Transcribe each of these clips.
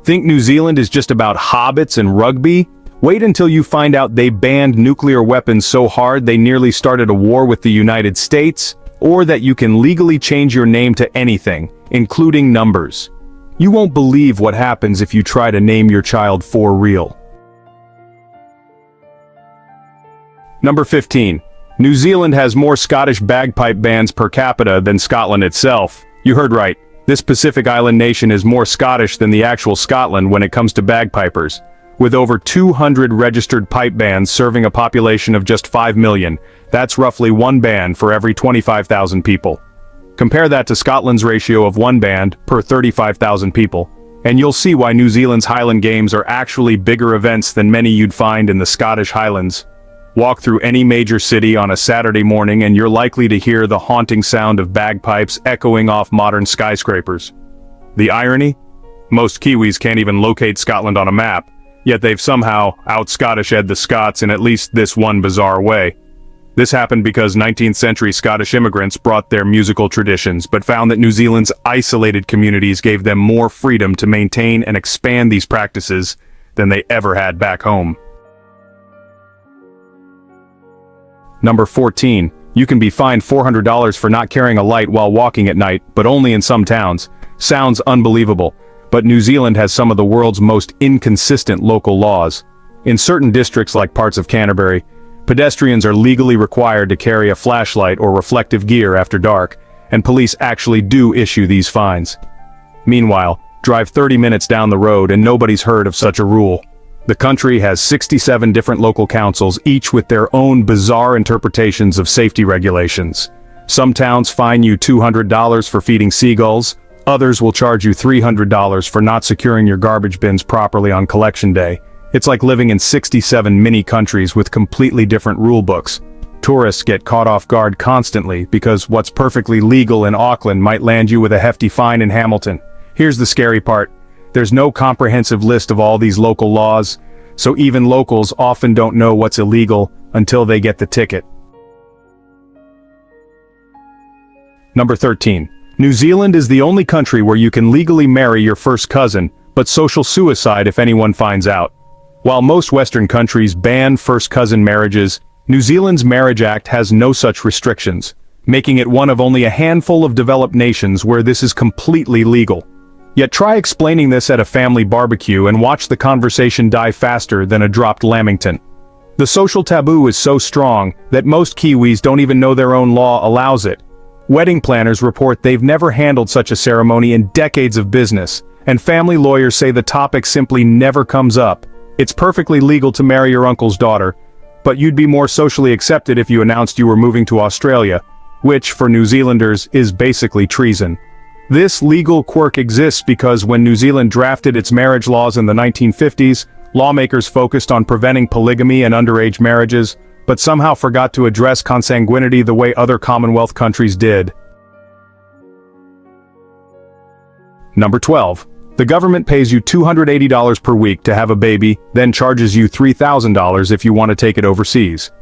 Think New Zealand is just about hobbits and rugby? Wait until you find out they banned nuclear weapons so hard they nearly started a war with the United States, or that you can legally change your name to anything, including numbers. You won't believe what happens if you try to name your child for real. Number 15. New Zealand has more Scottish bagpipe bands per capita than Scotland itself. You heard right. This Pacific Island nation is more Scottish than the actual Scotland when it comes to bagpipers. With over 200 registered pipe bands serving a population of just 5 million, that's roughly one band for every 25,000 people. Compare that to Scotland's ratio of one band per 35,000 people, and you'll see why New Zealand's Highland Games are actually bigger events than many you'd find in the Scottish Highlands. Walk through any major city on a Saturday morning and you're likely to hear the haunting sound of bagpipes echoing off modern skyscrapers. The irony? Most Kiwis can't even locate Scotland on a map, yet they've somehow out-Scottish-ed the Scots in at least this one bizarre way. This happened because 19th century Scottish immigrants brought their musical traditions, but found that New Zealand's isolated communities gave them more freedom to maintain and expand these practices than they ever had back home. Number 14. You can be fined $400 for not carrying a light while walking at night, but only in some towns. Sounds unbelievable, but New Zealand has some of the world's most inconsistent local laws. In certain districts like parts of Canterbury, pedestrians are legally required to carry a flashlight or reflective gear after dark, and police actually do issue these fines. Meanwhile, drive 30 minutes down the road and nobody's heard of such a rule. The country has 67 different local councils, each with their own bizarre interpretations of safety regulations. Some towns fine you $200 for feeding seagulls, others will charge you $300 for not securing your garbage bins properly on collection day. It's like living in 67 mini countries with completely different rule books. Tourists get caught off guard constantly because what's perfectly legal in Auckland might land you with a hefty fine in Hamilton. Here's the scary part. There's no comprehensive list of all these local laws, so even locals often don't know what's illegal until they get the ticket. Number 13. New Zealand is the only country where you can legally marry your first cousin, but social suicide if anyone finds out. While most Western countries ban first cousin marriages, New Zealand's Marriage Act has no such restrictions, making it one of only a handful of developed nations where this is completely legal. Yet try explaining this at a family barbecue and watch the conversation die faster than a dropped lamington. The social taboo is so strong that most Kiwis don't even know their own law allows it. Wedding planners report they've never handled such a ceremony in decades of business, and family lawyers say the topic simply never comes up. It's perfectly legal to marry your uncle's daughter, but you'd be more socially accepted if you announced you were moving to Australia, which, for New Zealanders, is basically treason. This legal quirk exists because when New Zealand drafted its marriage laws in the 1950s, lawmakers focused on preventing polygamy and underage marriages, but somehow forgot to address consanguinity the way other Commonwealth countries did. Number 12. The government pays you $280 per week to have a baby, then charges you $3,000 if you want to take it overseas.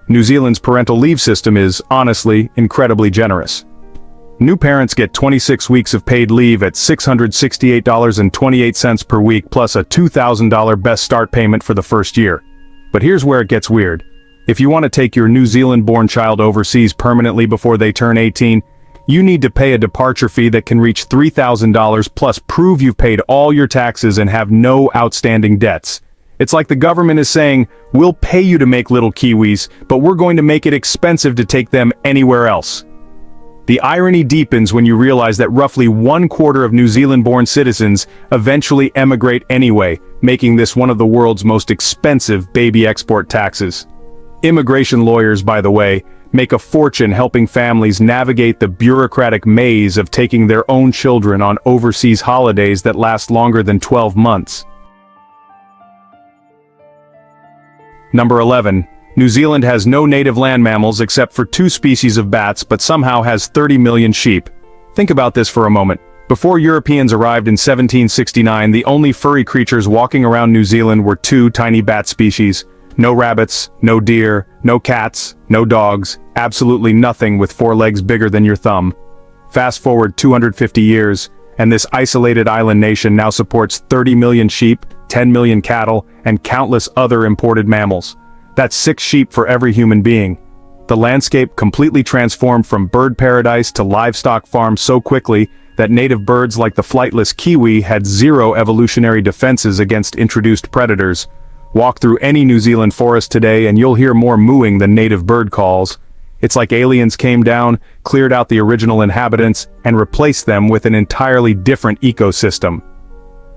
New Zealand's parental leave system is, honestly, incredibly generous. New parents get 26 weeks of paid leave at $668.28 per week plus a $2,000 best start payment for the first year. But here's where it gets weird. If you want to take your New Zealand-born child overseas permanently before they turn 18, you need to pay a departure fee that can reach $3,000 plus prove you've paid all your taxes and have no outstanding debts. It's like the government is saying, we'll pay you to make little Kiwis, but we're going to make it expensive to take them anywhere else. The irony deepens when you realize that roughly 1/4 of New Zealand-born citizens eventually emigrate anyway, making this one of the world's most expensive baby export taxes. Immigration lawyers, by the way, make a fortune helping families navigate the bureaucratic maze of taking their own children on overseas holidays that last longer than 12 months. Number 11. New Zealand has no native land mammals except for 2 species of bats but somehow has 30 million sheep. Think about this for a moment. Before Europeans arrived in 1769, the only furry creatures walking around New Zealand were 2 tiny bat species. No rabbits, no deer, no cats, no dogs, absolutely nothing with 4 legs bigger than your thumb. Fast forward 250 years, and this isolated island nation now supports 30 million sheep, 10 million cattle, and countless other imported mammals. That's 6 sheep for every human being. The landscape completely transformed from bird paradise to livestock farm so quickly that native birds like the flightless kiwi had zero evolutionary defenses against introduced predators. Walk through any New Zealand forest today and you'll hear more mooing than native bird calls. It's like aliens came down, cleared out the original inhabitants, and replaced them with an entirely different ecosystem.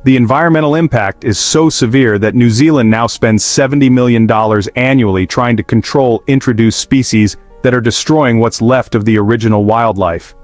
The environmental impact is so severe that New Zealand now spends $70 million annually trying to control introduced species that are destroying what's left of the original wildlife.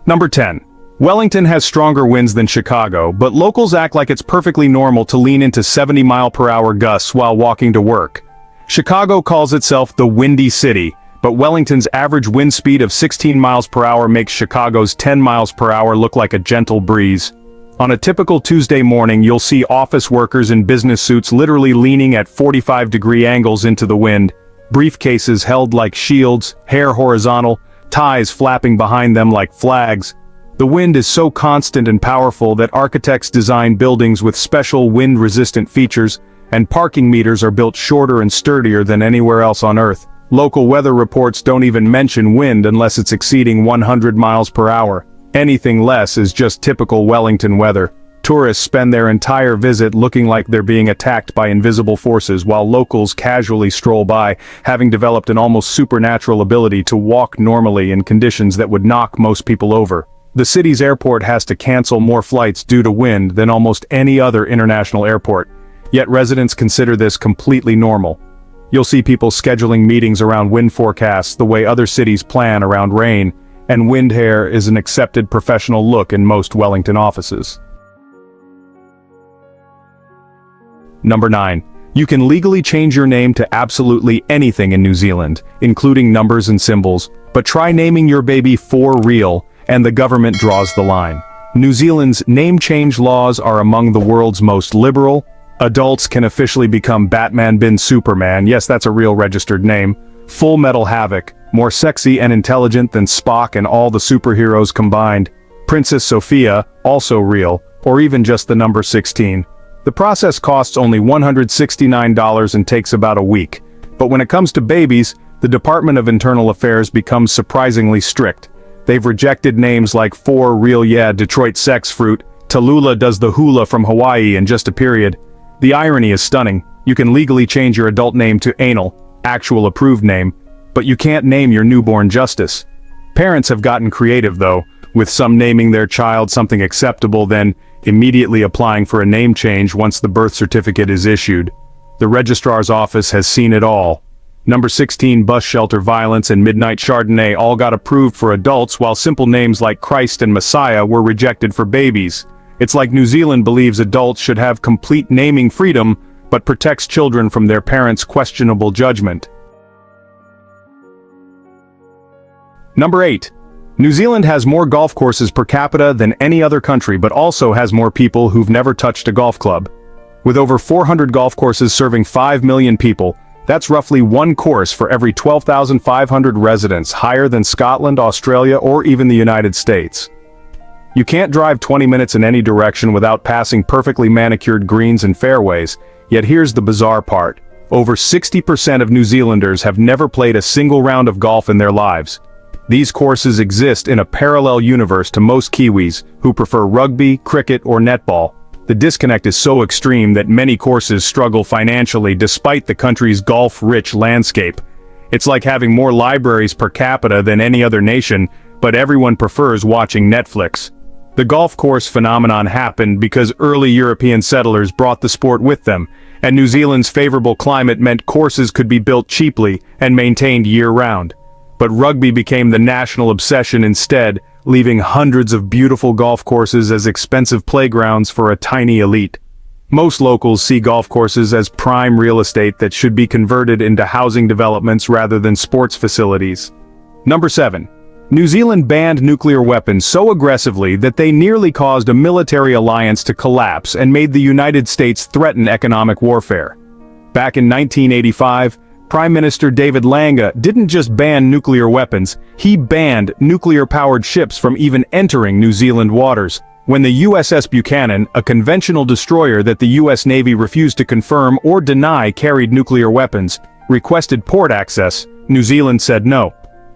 Number 10. Wellington has stronger winds than Chicago, but locals act like it's perfectly normal to lean into 70-mile-per-hour gusts while walking to work. Chicago calls itself the Windy City, but Wellington's average wind speed of 16 miles per hour makes Chicago's 10 miles per hour look like a gentle breeze. On a typical Tuesday morning, you'll see office workers in business suits literally leaning at 45-degree angles into the wind, briefcases held like shields, hair horizontal, ties flapping behind them like flags. The wind is so constant and powerful that architects design buildings with special wind-resistant features, and parking meters are built shorter and sturdier than anywhere else on Earth. Local weather reports don't even mention wind unless it's exceeding 100 miles per hour. Anything less is just typical Wellington weather. Tourists spend their entire visit looking like they're being attacked by invisible forces, while locals casually stroll by, having developed an almost supernatural ability to walk normally in conditions that would knock most people over. The city's airport has to cancel more flights due to wind than almost any other international airport, yet residents consider this completely normal. You'll see people scheduling meetings around wind forecasts the way other cities plan around rain, and wind hair is an accepted professional look in most Wellington offices. Number 9. You can legally change your name to absolutely anything in New Zealand, including numbers and symbols, but try naming your baby for real, and the government draws the line. New Zealand's name change laws are among the world's most liberal. Adults can officially become Batman bin Superman, yes, that's a real registered name, Full Metal Havoc, more sexy and intelligent than Spock and all the superheroes combined, Princess Sophia, also real, or even just the number 16. The process costs only $169 and takes about a week. But when it comes to babies, the Department of Internal Affairs becomes surprisingly strict. They've rejected names like For Real Yeah Detroit Sex Fruit, Tallulah does the hula from Hawaii in just a period. The irony is stunning. You can legally change your adult name to Anal, actual approved name, but you can't name your newborn Justice. Parents have gotten creative though, with some naming their child something acceptable then immediately applying for a name change once the birth certificate is issued. The registrar's office has seen it all. Number 16 bus shelter violence and midnight Chardonnay all got approved for adults, while simple names like Christ and Messiah were rejected for babies. It's like New Zealand believes adults should have complete naming freedom, but protects children from their parents' questionable judgment. Number 8. New Zealand has more golf courses per capita than any other country, but also has more people who've never touched a golf club. With over 400 golf courses serving 5 million people, that's roughly one course for every 12,500 residents, higher than Scotland, Australia, or even the United States. You can't drive 20 minutes in any direction without passing perfectly manicured greens and fairways, yet here's the bizarre part. Over 60% of New Zealanders have never played a single round of golf in their lives. These courses exist in a parallel universe to most Kiwis, who prefer rugby, cricket, or netball. The disconnect is so extreme that many courses struggle financially despite the country's golf-rich landscape. It's like having more libraries per capita than any other nation, but everyone prefers watching Netflix. The golf course phenomenon happened because early European settlers brought the sport with them, and New Zealand's favorable climate meant courses could be built cheaply and maintained year-round. But rugby became the national obsession instead, leaving hundreds of beautiful golf courses as expensive playgrounds for a tiny elite. Most locals see golf courses as prime real estate that should be converted into housing developments rather than sports facilities. Number 7. New Zealand banned nuclear weapons so aggressively that they nearly caused a military alliance to collapse and made the United States threaten economic warfare. Back in 1985, Prime Minister David Lange didn't just ban nuclear weapons, he banned nuclear-powered ships from even entering New Zealand waters. When the USS Buchanan, a conventional destroyer that the US Navy refused to confirm or deny carried nuclear weapons, requested port access, New Zealand said no.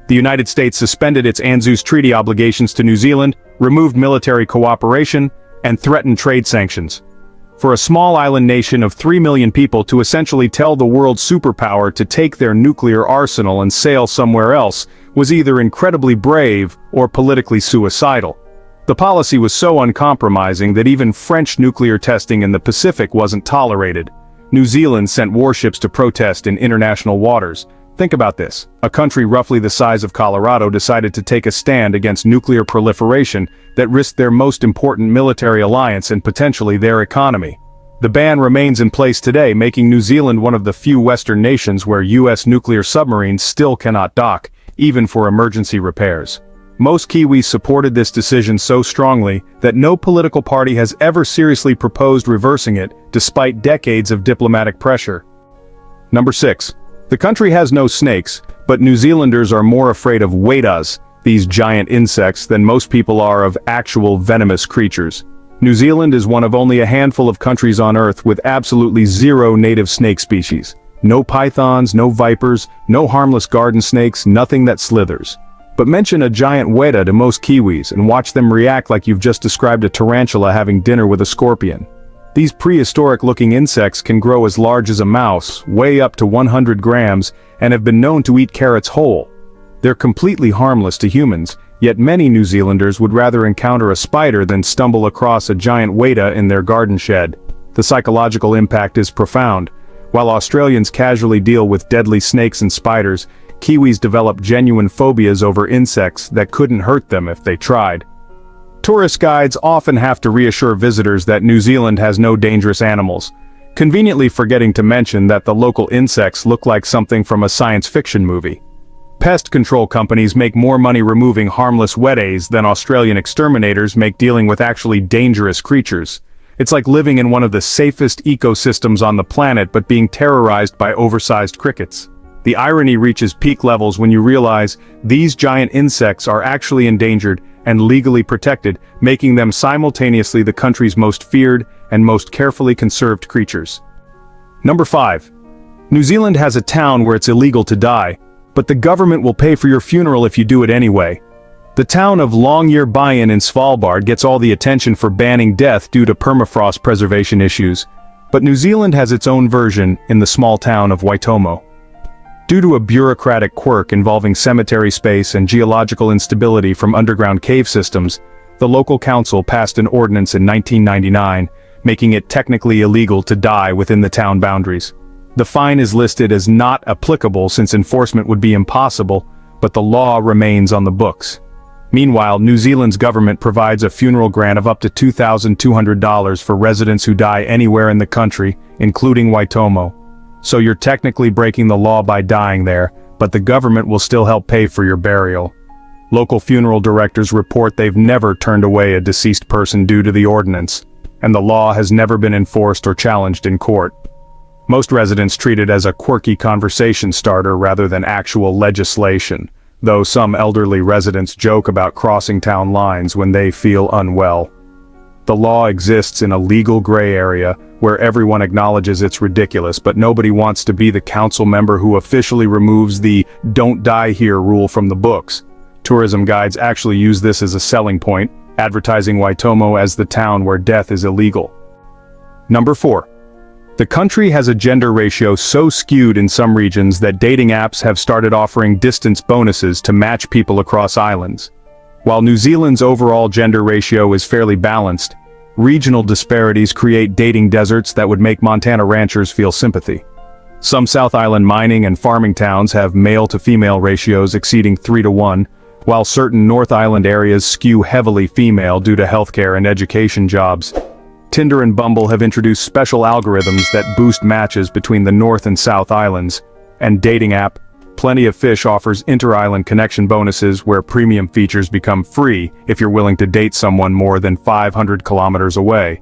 The United States suspended its ANZUS treaty obligations to New Zealand, removed military cooperation, and threatened trade sanctions. For a small island nation of 3 million people to essentially tell the world superpower to take their nuclear arsenal and sail somewhere else was either incredibly brave or politically suicidal. The policy was so uncompromising that even French nuclear testing in the Pacific wasn't tolerated. New Zealand sent warships to protest in international waters. Think about this. A country roughly the size of Colorado decided to take a stand against nuclear proliferation that risked their most important military alliance and potentially their economy. The ban remains in place today, making New Zealand one of the few Western nations where US nuclear submarines still cannot dock, even for emergency repairs. Most Kiwis supported this decision so strongly that no political party has ever seriously proposed reversing it, despite decades of diplomatic pressure. Number 6. The country has no snakes, but New Zealanders are more afraid of wadahs, these giant insects, than most people are of actual venomous creatures. New Zealand is one of only a handful of countries on Earth with absolutely zero native snake species. No pythons, no vipers, no harmless garden snakes, nothing that slithers. But mention a giant weta to most Kiwis and watch them react like you've just described a tarantula having dinner with a scorpion. These prehistoric-looking insects can grow as large as a mouse, weigh up to 100 grams, and have been known to eat carrots whole. They're completely harmless to humans, yet many New Zealanders would rather encounter a spider than stumble across a giant weta in their garden shed. The psychological impact is profound. While Australians casually deal with deadly snakes and spiders, Kiwis develop genuine phobias over insects that couldn't hurt them if they tried. Tourist guides often have to reassure visitors that New Zealand has no dangerous animals, conveniently forgetting to mention that the local insects look like something from a science fiction movie. Pest control companies make more money removing harmless wetas than Australian exterminators make dealing with actually dangerous creatures. It's like living in one of the safest ecosystems on the planet but being terrorized by oversized crickets. The irony reaches peak levels when you realize these giant insects are actually endangered and legally protected, making them simultaneously the country's most feared and most carefully conserved creatures. Number 5. New Zealand has a town where it's illegal to die, but the government will pay for your funeral if you do it anyway. The town of Longyearbyen in Svalbard gets all the attention for banning death due to permafrost preservation issues, but New Zealand has its own version in the small town of Waitomo. Due to a bureaucratic quirk involving cemetery space and geological instability from underground cave systems, the local council passed an ordinance in 1999, making it technically illegal to die within the town boundaries. The fine is listed as not applicable since enforcement would be impossible, but the law remains on the books. Meanwhile, New Zealand's government provides a funeral grant of up to $2,200 for residents who die anywhere in the country, including Waitomo. So you're technically breaking the law by dying there, but the government will still help pay for your burial. Local funeral directors report they've never turned away a deceased person due to the ordinance, and the law has never been enforced or challenged in court. Most residents treat it as a quirky conversation starter rather than actual legislation, though some elderly residents joke about crossing town lines when they feel unwell. The law exists in a legal gray area where everyone acknowledges it's ridiculous, but nobody wants to be the council member who officially removes the "don't die here" rule from the books. Tourism guides actually use this as a selling point, advertising Waitomo as the town where death is illegal. Number 4. The country has a gender ratio so skewed in some regions that dating apps have started offering distance bonuses to match people across islands. While New Zealand's overall gender ratio is fairly balanced, regional disparities create dating deserts that would make Montana ranchers feel sympathy. Some South Island mining and farming towns have male-to-female ratios exceeding 3-to-1, while certain North Island areas skew heavily female due to healthcare and education jobs. Tinder and Bumble have introduced special algorithms that boost matches between the North and South Islands, and dating app Plenty of Fish offers inter-island connection bonuses where premium features become free if you're willing to date someone more than 500 kilometers away.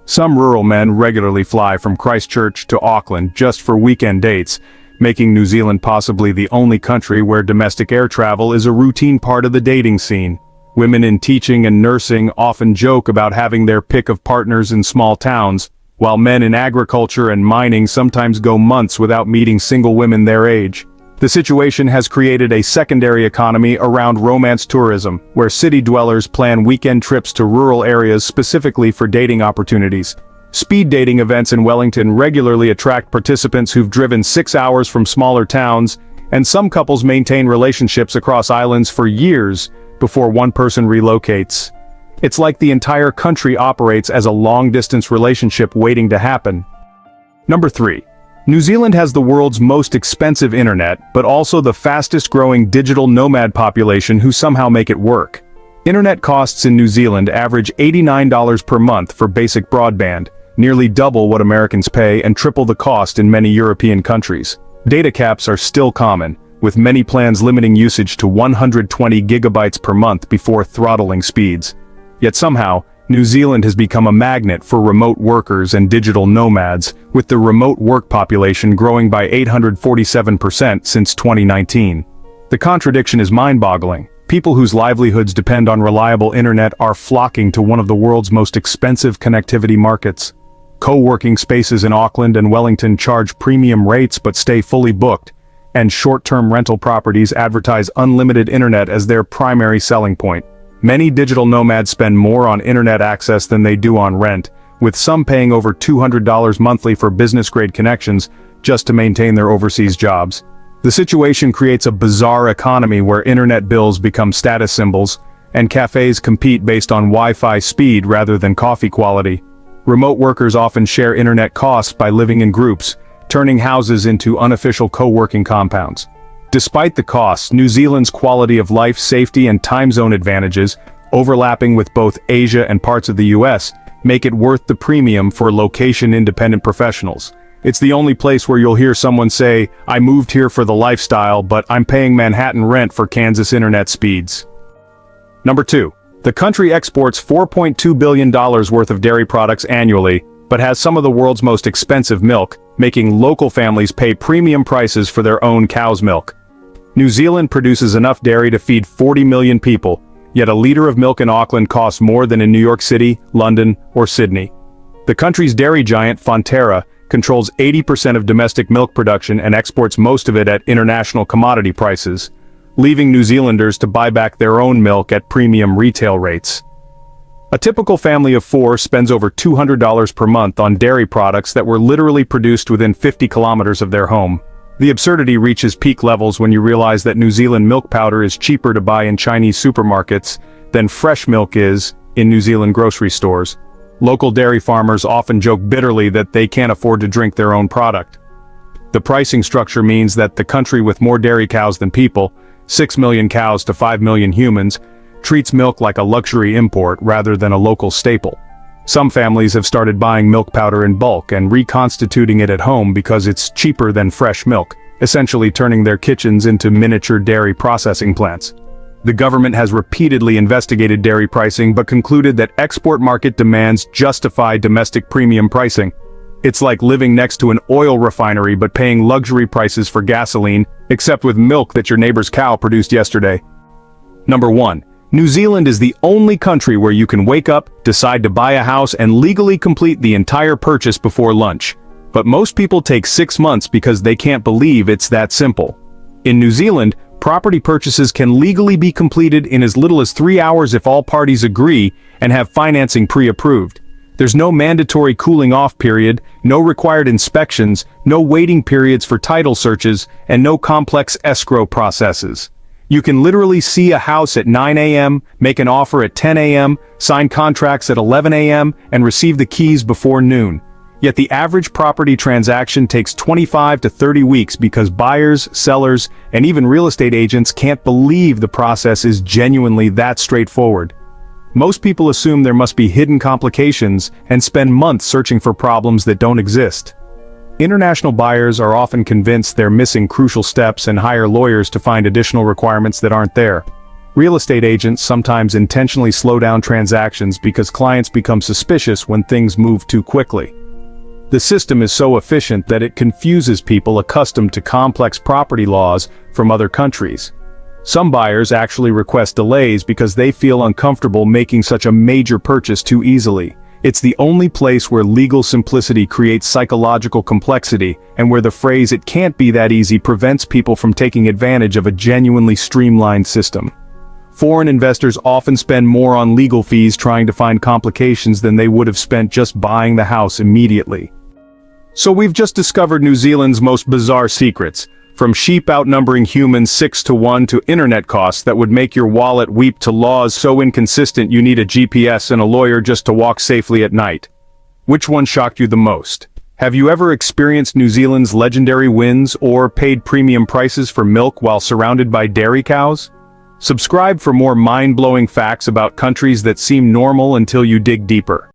Some rural men regularly fly from Christchurch to Auckland just for weekend dates, making New Zealand possibly the only country where domestic air travel is a routine part of the dating scene. Women in teaching and nursing often joke about having their pick of partners in small towns, while men in agriculture and mining sometimes go months without meeting single women their age. The situation has created a secondary economy around romance tourism, where city dwellers plan weekend trips to rural areas specifically for dating opportunities. Speed dating events in Wellington regularly attract participants who've driven 6 hours from smaller towns, and some couples maintain relationships across islands for years before one person relocates. It's like the entire country operates as a long-distance relationship waiting to happen. Number 3. New Zealand has the world's most expensive internet, but also the fastest-growing digital nomad population who somehow make it work. Internet costs in New Zealand average $89 per month for basic broadband, nearly double what Americans pay and triple the cost in many European countries. Data caps are still common, with many plans limiting usage to 120 gigabytes per month before throttling speeds. Yet somehow, New Zealand has become a magnet for remote workers and digital nomads, with the remote work population growing by 847% since 2019. The contradiction is mind-boggling. People whose livelihoods depend on reliable internet are flocking to one of the world's most expensive connectivity markets. Co-working spaces in Auckland and Wellington charge premium rates but stay fully booked, and short-term rental properties advertise unlimited internet as their primary selling point. Many digital nomads spend more on internet access than they do on rent, with some paying over $200 monthly for business-grade connections just to maintain their overseas jobs. The situation creates a bizarre economy where internet bills become status symbols, and cafes compete based on Wi-Fi speed rather than coffee quality. Remote workers often share internet costs by living in groups, turning houses into unofficial co-working compounds. Despite the costs, New Zealand's quality of life, safety and time zone advantages, overlapping with both Asia and parts of the US, make it worth the premium for location-independent professionals. It's the only place where you'll hear someone say, "I moved here for the lifestyle, but I'm paying Manhattan rent for Kansas internet speeds." Number 2. The country exports $4.2 billion worth of dairy products annually, but has some of the world's most expensive milk, making local families pay premium prices for their own cow's milk. New Zealand produces enough dairy to feed 40 million people, yet a liter of milk in Auckland costs more than in New York City, London, or Sydney. The country's dairy giant, Fonterra, controls 80% of domestic milk production and exports most of it at international commodity prices, leaving New Zealanders to buy back their own milk at premium retail rates. A typical family of 4 spends over $200 per month on dairy products that were literally produced within 50 kilometers of their home. The absurdity reaches peak levels when you realize that New Zealand milk powder is cheaper to buy in Chinese supermarkets than fresh milk is in New Zealand grocery stores. Local dairy farmers often joke bitterly that they can't afford to drink their own product. The pricing structure means that the country with more dairy cows than people, 6 million cows to 5 million humans, treats milk like a luxury import rather than a local staple. Some families have started buying milk powder in bulk and reconstituting it at home because it's cheaper than fresh milk, essentially turning their kitchens into miniature dairy processing plants. The government has repeatedly investigated dairy pricing but concluded that export market demands justify domestic premium pricing. It's like living next to an oil refinery but paying luxury prices for gasoline, except with milk that your neighbor's cow produced yesterday. Number 1. New Zealand is the only country where you can wake up, decide to buy a house and legally complete the entire purchase before lunch. But most people take 6 months because they can't believe it's that simple. In New Zealand, property purchases can legally be completed in as little as 3 hours if all parties agree and have financing pre-approved. There's no mandatory cooling-off period, no required inspections, no waiting periods for title searches, and no complex escrow processes. You can literally see a house at 9 a.m., make an offer at 10 a.m., sign contracts at 11 a.m., and receive the keys before noon. Yet the average property transaction takes 25 to 30 weeks because buyers, sellers, and even real estate agents can't believe the process is genuinely that straightforward. Most people assume there must be hidden complications and spend months searching for problems that don't exist. International buyers are often convinced they're missing crucial steps and hire lawyers to find additional requirements that aren't there. Real estate agents sometimes intentionally slow down transactions because clients become suspicious when things move too quickly. The system is so efficient that it confuses people accustomed to complex property laws from other countries. Some buyers actually request delays because they feel uncomfortable making such a major purchase too easily. It's the only place where legal simplicity creates psychological complexity, and where the phrase "it can't be that easy" prevents people from taking advantage of a genuinely streamlined system. Foreign investors often spend more on legal fees trying to find complications than they would have spent just buying the house immediately. So we've just discovered New Zealand's most bizarre secrets, from sheep outnumbering humans 6-1 to internet costs that would make your wallet weep to laws so inconsistent you need a GPS and a lawyer just to walk safely at night. Which one shocked you the most? Have you ever experienced New Zealand's legendary winds or paid premium prices for milk while surrounded by dairy cows? Subscribe for more mind-blowing facts about countries that seem normal until you dig deeper.